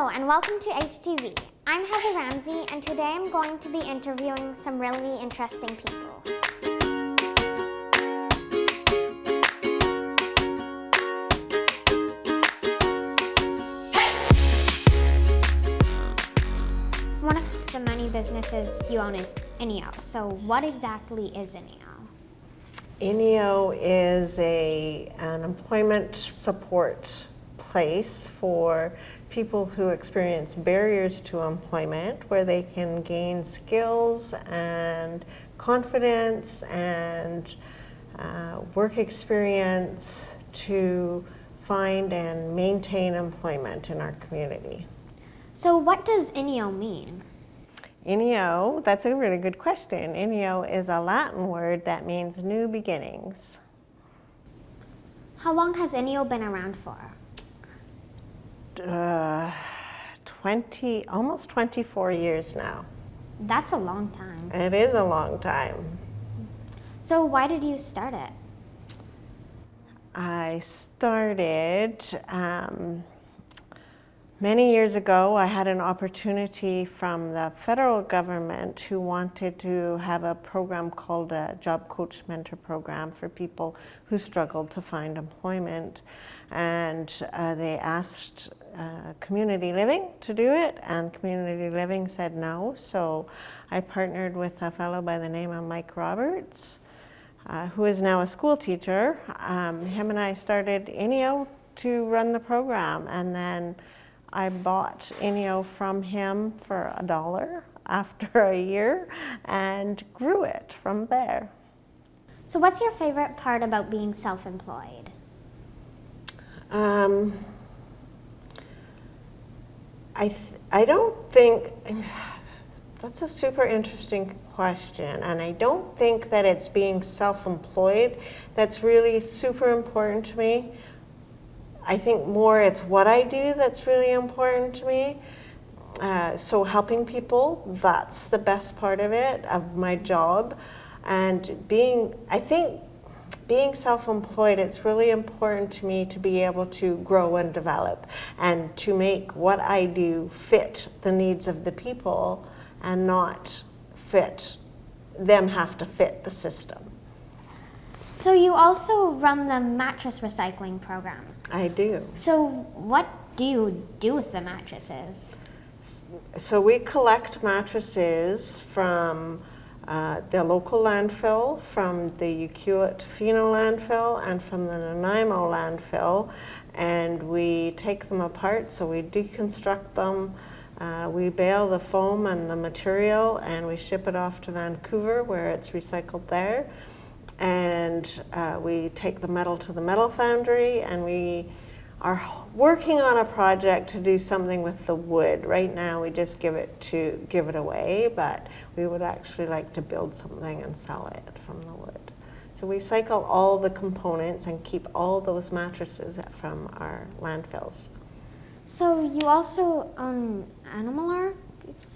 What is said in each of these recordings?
Hello and welcome to HTV. I'm Heather Ramsay and today I'm going to be interviewing some really interesting people. One of the many businesses you own is INEO. So what exactly is INEO? INEO is an employment support place for people who experience barriers to employment, where they can gain skills and confidence and work experience to find and maintain employment in our community. So what does INEO mean? INEO, that's a really good question. INEO is a Latin word that means new beginnings. How long has INEO been around for? Almost 24 years now. That's a long time. It is a long time. So why did you start it? I started many years ago. I had an opportunity from the federal government who wanted to have a program called a Job Coach Mentor Program for people who struggled to find employment. And they asked Community Living to do it, and Community Living said no. So I partnered with a fellow by the name of Mike Roberts, who is now a school teacher. Him and I started INEO to run the program, and then I bought INEO from him for $1 after a year and grew it from there. So what's your favorite part about being self-employed? I don't think, that's a super interesting question, and I don't think that it's being self-employed that's really super important to me. I think more it's what I do that's really important to me. So helping people, that's the best part of it, of my job. And I think being self-employed, it's really important to me to be able to grow and develop and to make what I do fit the needs of the people and not have to fit the system. So you also run the mattress recycling program. I do. So what do you do with the mattresses? So we collect mattresses from the local landfill, from the Ucluelet-Tofino landfill, and from the Nanaimo landfill, and we take them apart, so we deconstruct them, we bale the foam and the material, and we ship it off to Vancouver where it's recycled there. And we take the metal to the metal foundry, and we are working on a project to do something with the wood. Right now we just give it away, but we would actually like to build something and sell it from the wood. So we cycle all the components and keep all those mattresses from our landfills. So you also own Animal Ark?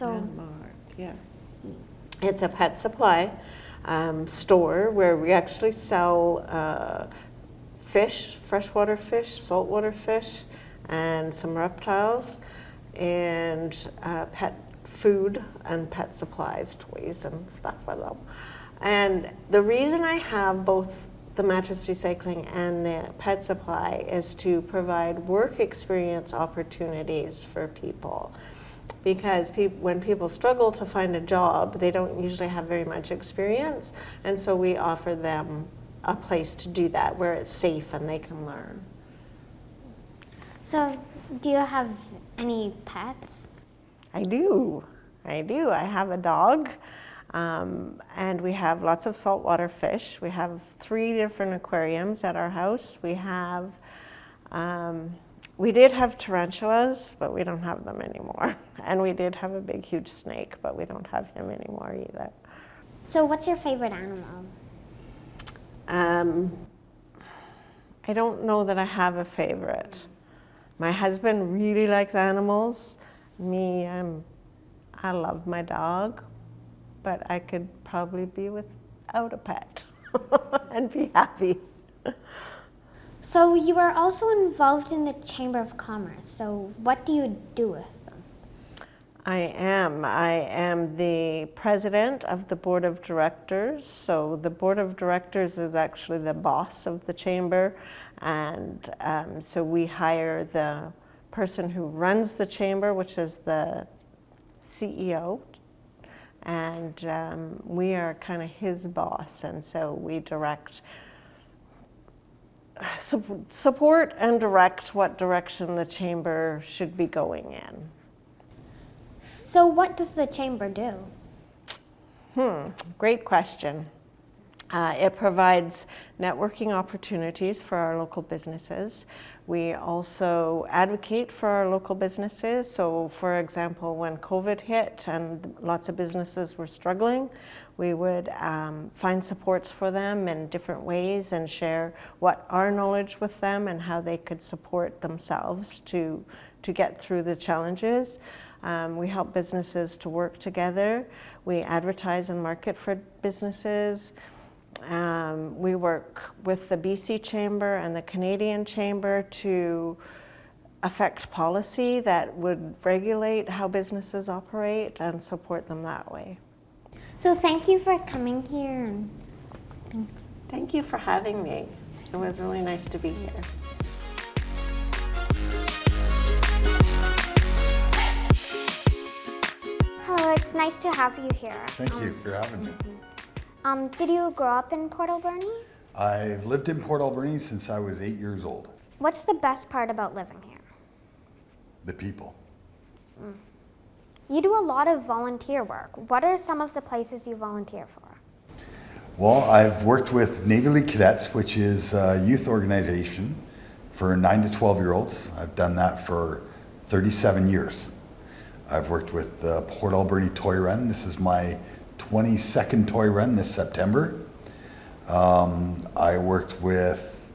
Animal Ark, yeah. It's a pet supply store where we actually sell fish, freshwater fish, saltwater fish, and some reptiles, and pet food and pet supplies, toys and stuff for them. And the reason I have both the mattress recycling and the pet supply is to provide work experience opportunities for people. Because when people struggle to find a job, they don't usually have very much experience, and so we offer them a place to do that where it's safe and they can learn. So do you have any pets? I do. I have a dog, and we have lots of saltwater fish. We have 3 different aquariums at our house. We did have tarantulas, but we don't have them anymore. And we did have a big, huge snake, but we don't have him anymore either. So what's your favorite animal? I don't know that I have a favorite. My husband really likes animals. Me, I love my dog, but I could probably be without a pet and be happy. So you are also involved in the Chamber of Commerce. So what do you do with them? I am the president of the board of directors. So the board of directors is actually the boss of the chamber. And so we hire the person who runs the chamber, which is the CEO. And we are kind of his boss. And so we direct, support and direct what direction the chamber should be going in. So what does the chamber do? Great question. It provides networking opportunities for our local businesses. We also advocate for our local businesses. So for example, when COVID hit and lots of businesses were struggling, we would find supports for them in different ways and share what our knowledge with them and how they could support themselves to get through the challenges. We help businesses to work together. We advertise and market for businesses. We work with the BC Chamber and the Canadian Chamber to affect policy that would regulate how businesses operate and support them that way. So thank you for coming here. Thank you for having me. It was really nice to be here. Hello, it's nice to have you here. Thank you for having me. Did you grow up in Port Alberni? I've lived in Port Alberni since I was 8 years old. What's the best part about living here? The people. You do a lot of volunteer work. What are some of the places you volunteer for? Well, I've worked with Navy League Cadets, which is a youth organization for 9 to 12-year-olds. I've done that for 37 years. I've worked with the Port Alberni Toy Run. This is my 22nd toy run this September. I worked with,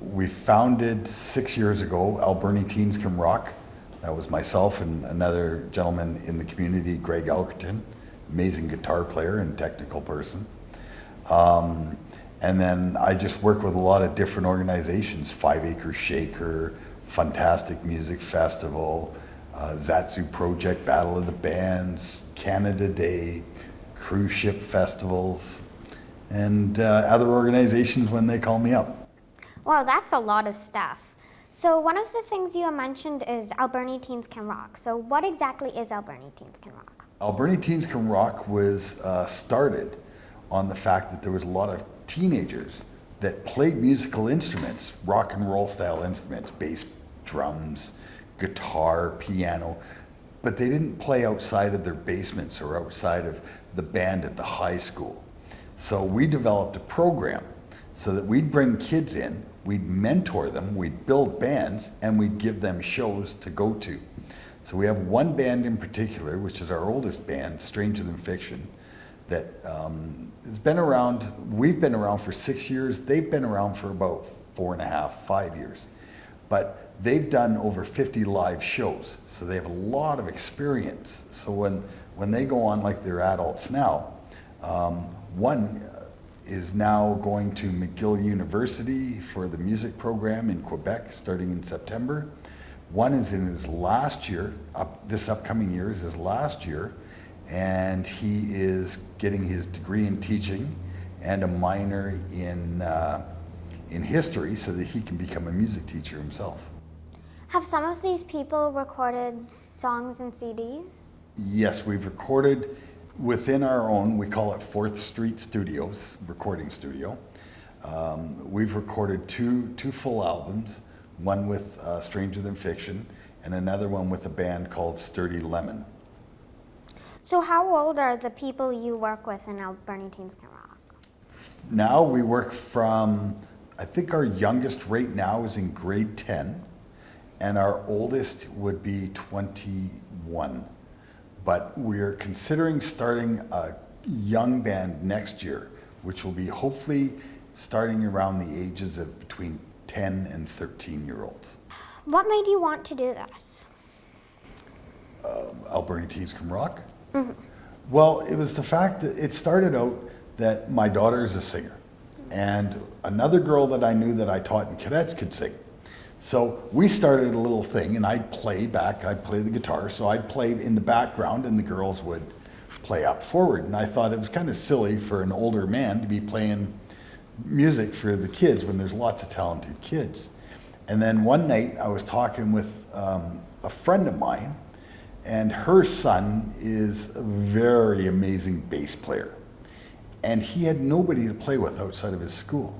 we founded 6 years ago, Alberni Teens Can Rock. That was myself and another gentleman in the community, Greg Elkerton, amazing guitar player and technical person. And then I just work with a lot of different organizations, 5 Acre Shaker, Fantastic Music Festival, Zatsu Project, Battle of the Bands, Canada Day, cruise ship festivals, and other organizations when they call me up. Wow, that's a lot of stuff. So one of the things you mentioned is Alberni Teens Can Rock. So what exactly is Alberni Teens Can Rock? Alberni Teens Can Rock was started on the fact that there was a lot of teenagers that played musical instruments, rock and roll style instruments, bass, drums, guitar, piano, but they didn't play outside of their basements or outside of the band at the high school. So we developed a program so that we'd bring kids in, we'd mentor them, we'd build bands, and we'd give them shows to go to. So we have one band in particular, which is our oldest band, Stranger Than Fiction, that has been around. We've been around for 6 years. They've been around for about 4.5, 5 years. But they've done over 50 live shows, so they have a lot of experience. So when they go on like they're adults now, one is now going to McGill University for the music program in Quebec starting in September. One is in his last year, this upcoming year is his last year, and he is getting his degree in teaching and a minor in history so that he can become a music teacher himself. Have some of these people recorded songs and CDs? Yes, we've recorded within our own, we call it 4th Street Studios, recording studio. We've recorded two full albums, one with Stranger Than Fiction and another one with a band called Sturdy Lemon. So how old are the people you work with in Alberni Teens Can Rock? Now we work from, I think our youngest right now is in grade 10, and our oldest would be 21. But we're considering starting a young band next year, which will be hopefully starting around the ages of between 10 and 13-year-olds. What made you want to do this? Alberni Teens Can Rock? Mm-hmm. Well, it was the fact that it started out that my daughter is a singer. and another girl that I knew that I taught in cadets could sing. So we started a little thing, and I'd play the guitar, so I'd play in the background and the girls would play up forward. And I thought it was kind of silly for an older man to be playing music for the kids when there's lots of talented kids. And then one night I was talking with a friend of mine, and her son is a very amazing bass player. And he had nobody to play with outside of his school.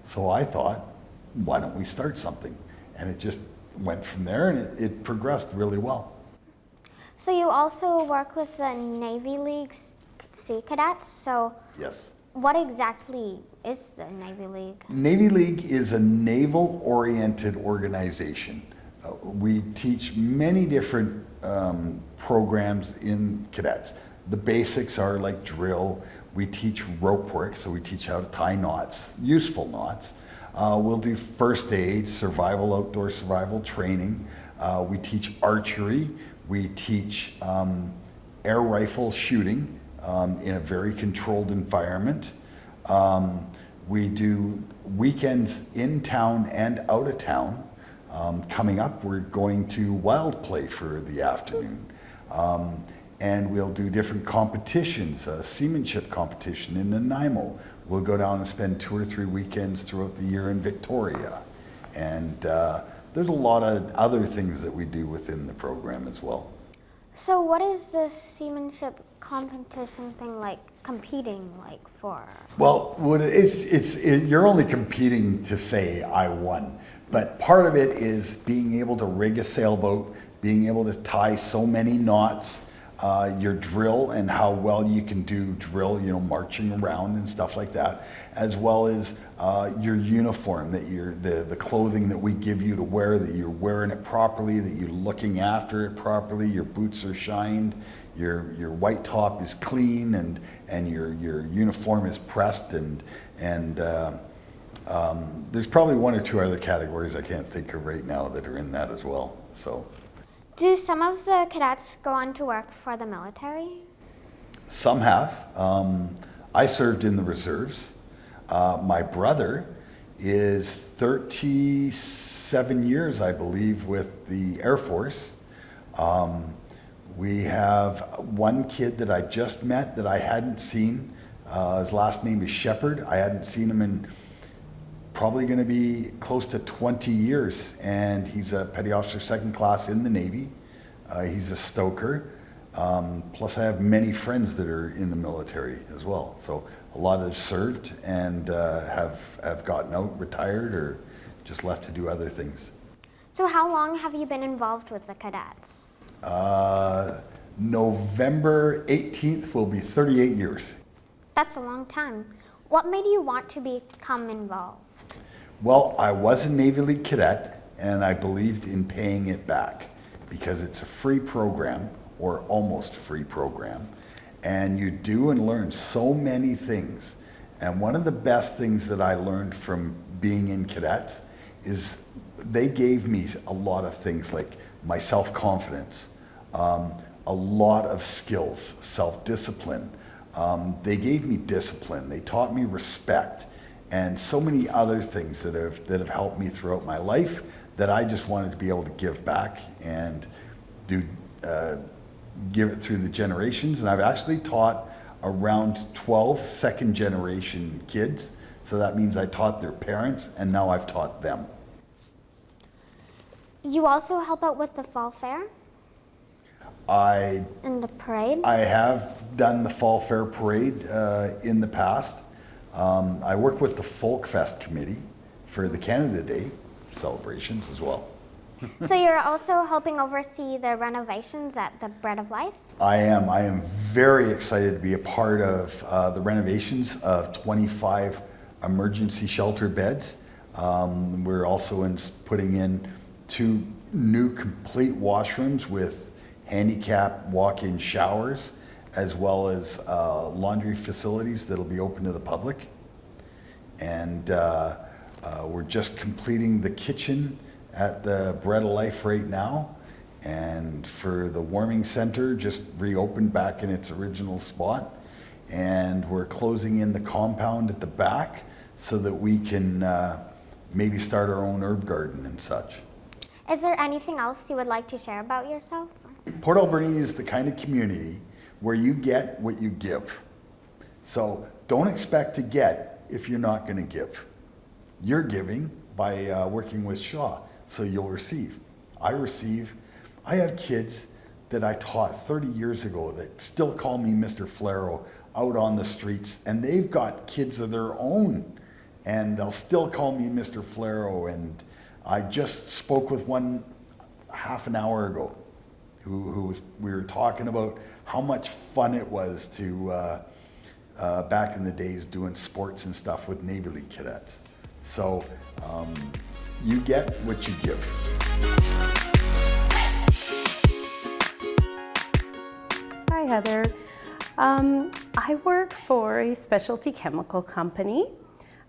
So I thought, why don't we start something? And it just went from there, and it progressed really well. So you also work with the Navy League Sea Cadets. So Yes. what exactly is the Navy League? Navy League is a naval-oriented organization. We teach many different programs in cadets. The basics are like drill. We teach rope work, so we teach how to tie knots, useful knots. We'll do first aid, survival, outdoor survival training. We teach archery. We teach air rifle shooting in a very controlled environment. We do weekends in town and out of town. Coming up, we're going to Wild Play for the afternoon. And we'll do different competitions, a seamanship competition in Nanaimo. We'll go down and spend 2 or 3 weekends throughout the year in Victoria. And there's a lot of other things that we do within the program as well. So what is the seamanship competition thing like, competing like for? Well, you're only competing to say I won, but part of it is being able to rig a sailboat, being able to tie so many knots, your drill and how well you can do drill, marching around and stuff like that, as well as your uniform, the clothing that we give you to wear, that you're wearing it properly, that you're looking after it properly, your boots are shined, your white top is clean, and your uniform is pressed, and there's probably 1 or 2 other categories I can't think of right now that are in that as well. So. Do some of the cadets go on to work for the military? Some have. I served in the reserves. My brother is 37 years, I believe, with the Air Force. We have one kid that I just met that I hadn't seen. His last name is Shepherd. I hadn't seen him in probably going to be close to 20 years, and he's a petty officer 2nd class in the Navy. He's a stoker. Plus I have many friends that are in the military as well. So a lot have served and have gotten out, retired, or just left to do other things. So how long have you been involved with the cadets? November 18th will be 38 years. That's a long time. What made you want to become involved? Well, I was a Navy League cadet, and I believed in paying it back because it's a free program, or almost free program, and you do and learn so many things. And one of the best things that I learned from being in cadets is they gave me a lot of things like my self-confidence, a lot of skills, self-discipline. They gave me discipline. They taught me respect, and so many other things that have helped me throughout my life that I just wanted to be able to give back and give it through the generations. And I've actually taught around 12 second generation kids. So that means I taught their parents, and now I've taught them. You also help out with the fall fair? And the parade? I have done the Fall Fair Parade in the past. I work with the Folk Fest Committee for the Canada Day celebrations as well. So you're also helping oversee the renovations at the Bread of Life? I am. I am very excited to be a part of the renovations of 25 emergency shelter beds. We're also putting in 2 new complete washrooms with handicap walk-in showers, as well as laundry facilities that'll be open to the public. And we're just completing the kitchen at the Bread of Life right now. And for the warming center, just reopened back in its original spot. And we're closing in the compound at the back so that we can maybe start our own herb garden and such. Is there anything else you would like to share about yourself? Port Alberni is the kind of community where you get what you give. So don't expect to get if you're not going to give. You're giving by working with Shaw, so you'll receive. I have kids that I taught 30 years ago that still call me Mr. Flaro out on the streets, and they've got kids of their own, and they'll still call me Mr. Flaro. And I just spoke with one half an hour ago we were talking about how much fun it was to back in the days doing sports and stuff with Navy League cadets. So you get what you give. Hi, Heather. I work for a specialty chemical company.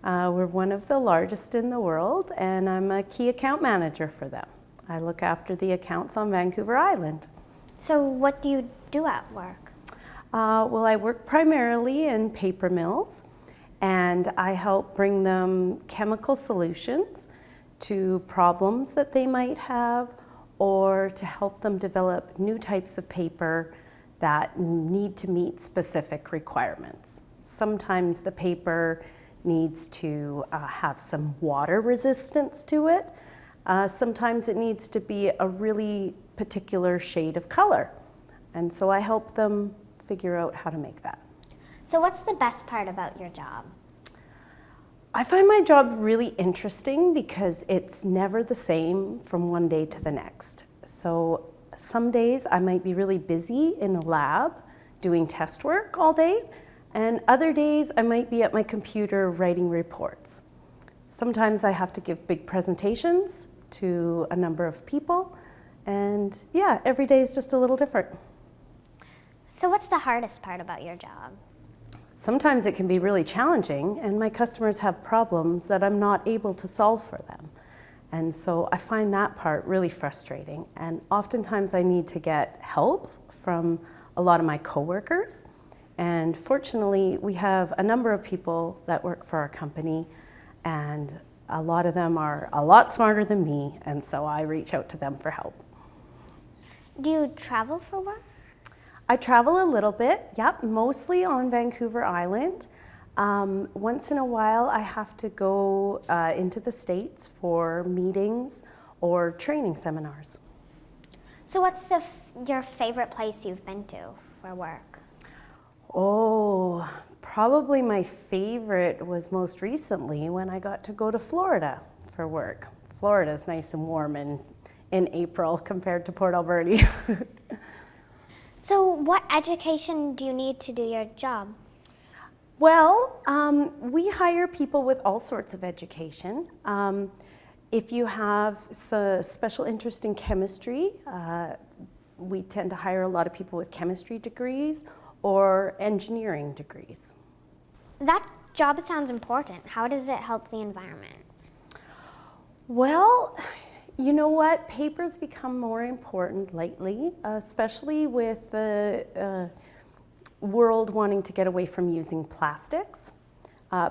We're one of the largest in the world, and I'm a key account manager for them. I look after the accounts on Vancouver Island. So what do you do at work? Well, I work primarily in paper mills, and I help bring them chemical solutions to problems that they might have, or to help them develop new types of paper that need to meet specific requirements. Sometimes the paper needs to have some water resistance to it. Sometimes it needs to be a really particular shade of color. And so I help them figure out how to make that. So what's the best part about your job? I find my job really interesting because it's never the same from one day to the next. So some days I might be really busy in the lab doing test work all day, and other days I might be at my computer writing reports. Sometimes I have to give big presentations to a number of people, and yeah, every day is just a little different. So what's the hardest part about your job? Sometimes it can be really challenging, and my customers have problems that I'm not able to solve for them. And so I find that part really frustrating, and oftentimes I need to get help from a lot of my coworkers. And fortunately, we have a number of people that work for our company, and a lot of them are a lot smarter than me, and so I reach out to them for help. Do you travel for work? I travel a little bit, yep, mostly on Vancouver Island. Once in a while, I have to go into the States for meetings or training seminars. So what's your favorite place you've been to for work? Oh, probably my favorite was most recently when I got to go to Florida for work. Florida's nice and warm in April compared to Port Alberni. So what education do you need to do your job? Well, we hire people with all sorts of education. If you have a special interest in chemistry, we tend to hire a lot of people with chemistry degrees or engineering degrees. That job sounds important. How does it help the environment? Well, you know what? Paper's become more important lately, especially with the world wanting to get away from using plastics.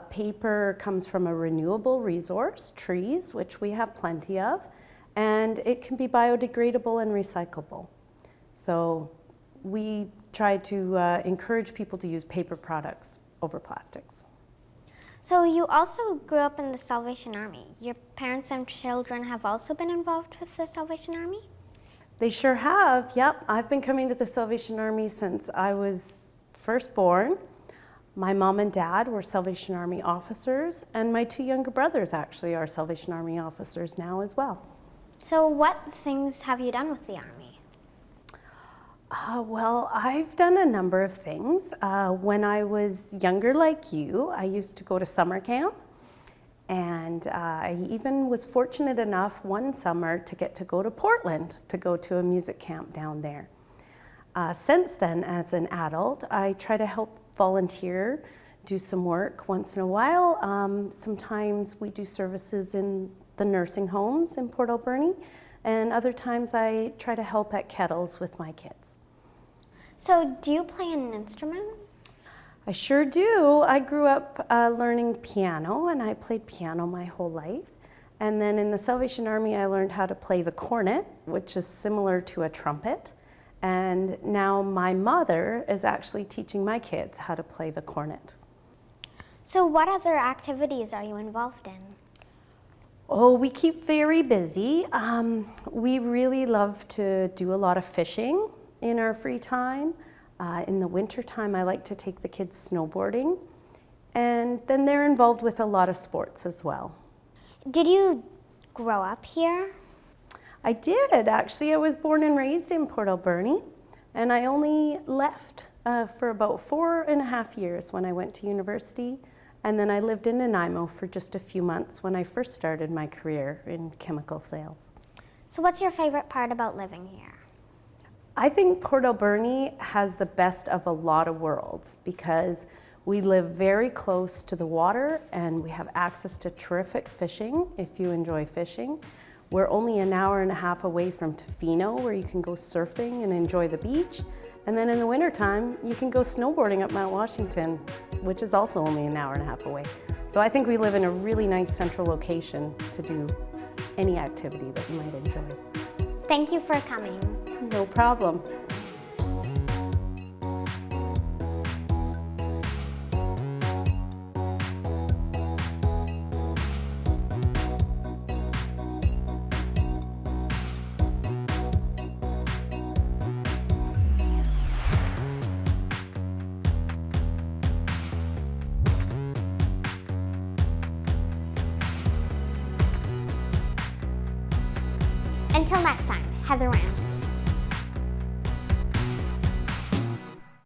Paper comes from a renewable resource, trees, which we have plenty of, and it can be biodegradable and recyclable. So we try to encourage people to use paper products over plastics. So you also grew up in the Salvation Army. Your parents and children have also been involved with the Salvation Army? They sure have, yep. I've been coming to the Salvation Army since I was first born. My mom and dad were Salvation Army officers, and my two younger brothers actually are Salvation Army officers now as well. So what things have you done with the Army? Well, I've done a number of things. When I was younger like you, I used to go to summer camp, and I even was fortunate enough one summer to get to go to Portland to go to a music camp down there. Since then, as an adult, I try to help volunteer, do some work once in a while. Sometimes we do services in the nursing homes in Port Alberni, and other times I try to help at kettles with my kids. So do you play an instrument? I sure do. I grew up learning piano, and I played piano my whole life. And then in the Salvation Army, I learned how to play the cornet, which is similar to a trumpet. And now my mother is actually teaching my kids how to play the cornet. So what other activities are you involved in? Oh, we keep very busy. We really love to do a lot of fishing in our free time. In the wintertime, I like to take the kids snowboarding. And then they're involved with a lot of sports as well. Did you grow up here? I did, actually. I was born and raised in Port Alberni, and I only left for about 4.5 years when I went to university. And then I lived in Nanaimo for just a few months when I first started my career in chemical sales. So what's your favorite part about living here? I think Port Alberni has the best of a lot of worlds because we live very close to the water and we have access to terrific fishing if you enjoy fishing. We're only 1.5 hours away from Tofino, where you can go surfing and enjoy the beach. And then in the wintertime, you can go snowboarding up Mount Washington, which is also only 1.5 hours away. So I think we live in a really nice central location to do any activity that you might enjoy. Thank you for coming. No problem. Until next time, Heather Ramsay.